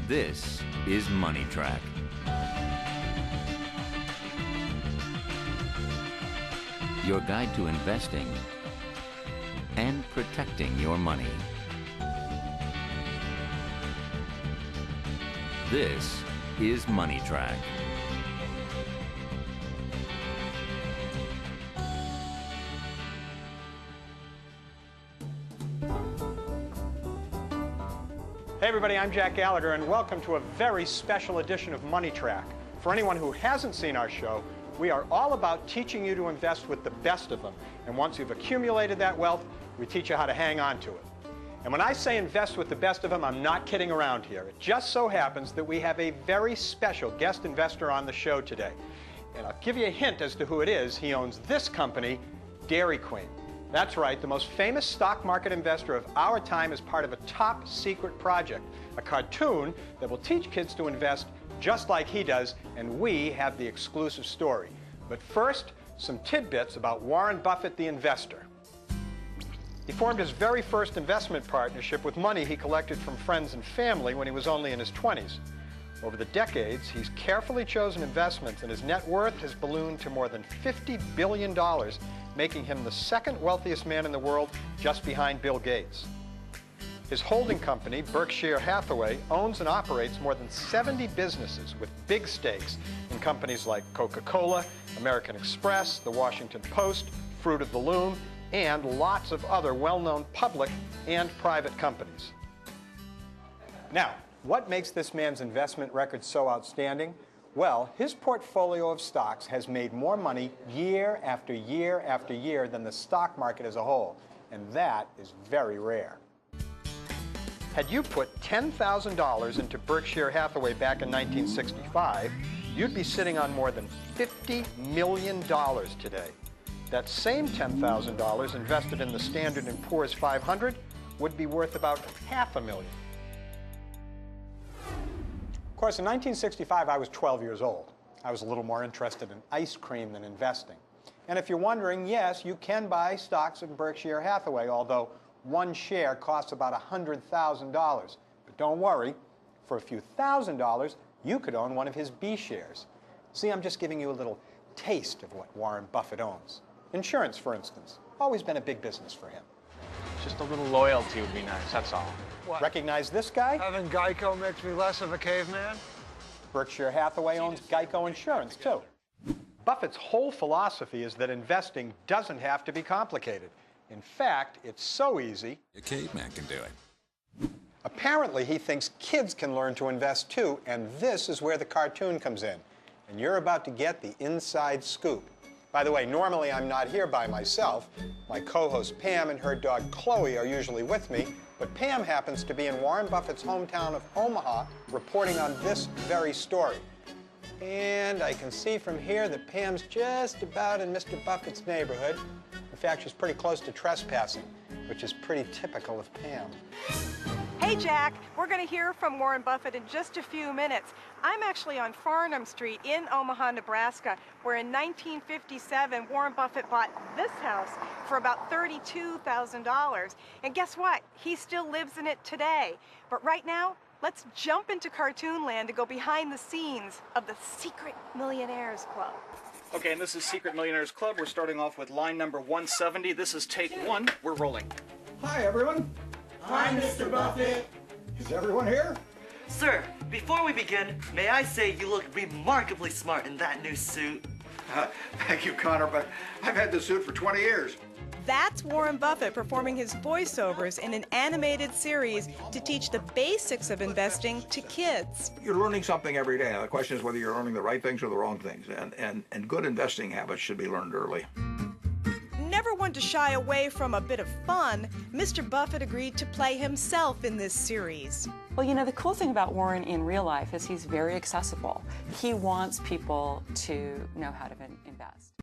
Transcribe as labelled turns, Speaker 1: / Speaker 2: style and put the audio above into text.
Speaker 1: This is MoneyTrack. Your guide to investing and protecting your money. This is MoneyTrack.
Speaker 2: Hey everybody, I'm Jack Gallagher and welcome to a very special edition of MoneyTrack. For anyone who hasn't seen our show, we are all about teaching you to invest with the best of them. And once you've accumulated that wealth, we teach you how to hang on to it. And when I say invest with the best of them, I'm not kidding around here. It just so happens that we have a very special guest investor on the show today. And I'll give you a hint as to who it is. He owns this company, Dairy Queen. That's right, the most famous stock market investor of our time is part of a top secret project, a cartoon that will teach kids to invest just like he does, and we have the exclusive story. But first, some tidbits about Warren Buffett, the investor. He formed his very first investment partnership with money he collected from friends and family when he was only in his 20s. Over the decades, he's carefully chosen investments, and his net worth has ballooned to more than $50 billion, making him the second wealthiest man in the world, just behind Bill Gates. His holding company, Berkshire Hathaway, owns and operates more than 70 businesses with big stakes in companies like Coca-Cola, American Express, The Washington Post, Fruit of the Loom, and lots of other well-known public and private companies. Now, what makes this man's investment record so outstanding? Well, his portfolio of stocks has made more money year after year after year than the stock market as a whole, and that is very rare. Had you put $10,000 into Berkshire Hathaway back in 1965, you'd be sitting on more than $50 million today. That same $10,000 invested in the Standard & Poor's 500 would be worth about $500,000. Of course, in 1965, I was 12 years old. I was a little more interested in ice cream than investing. And if you're wondering, yes, you can buy stocks of Berkshire Hathaway, although one share costs about $100,000. But don't worry, for a few $1,000s, you could own one of his B shares. See, I'm just giving you a little taste of what Warren Buffett owns. Insurance, for instance, always been a big business for him.
Speaker 3: Just a little loyalty would be nice, that's all.
Speaker 2: What? Recognize this guy?
Speaker 4: Having Geico makes me less of a caveman?
Speaker 2: Berkshire Hathaway owns Geico Insurance, too. Buffett's whole philosophy is that investing doesn't have to be complicated. In fact, it's so easy,
Speaker 5: a caveman can do it.
Speaker 2: Apparently, he thinks kids can learn to invest, too, and this is where the cartoon comes in. And you're about to get the inside scoop. By the way, normally I'm not here by myself. My co-host Pam and her dog Chloe are usually with me, but Pam happens to be in Warren Buffett's hometown of Omaha reporting on this very story. And I can see from here that Pam's just about in Mr. Buffett's neighborhood. In fact, she's pretty close to trespassing, which is pretty typical of Pam.
Speaker 6: Hey, Jack, we're going to hear from Warren Buffett in just a few minutes. I'm actually on Farnham Street in Omaha, Nebraska, where in 1957, Warren Buffett bought this house for about $32,000. And guess what? He still lives in it today. But right now, let's jump into cartoon land to go behind the scenes of the Secret Millionaires Club.
Speaker 3: Okay, and this is Secret Millionaires Club. We're starting off with line number 170. This is take one. We're rolling.
Speaker 7: Hi, everyone.
Speaker 8: Hi, Mr. Buffett.
Speaker 7: Is everyone here?
Speaker 8: Sir, before we begin, may I say you look remarkably smart in that new suit.
Speaker 7: Thank you, Connor, but I've had this suit for 20 years.
Speaker 9: That's Warren Buffett performing his voiceovers in an animated series to teach the basics of investing to kids.
Speaker 10: You're learning something every day. Now, the question is whether you're learning the right things or the wrong things, and good investing habits should be learned early.
Speaker 9: Never one to shy away from a bit of fun, Mr. Buffett agreed to play himself in this series.
Speaker 11: Well, you know, the cool thing about Warren in real life is he's very accessible. He wants people to know how to invest.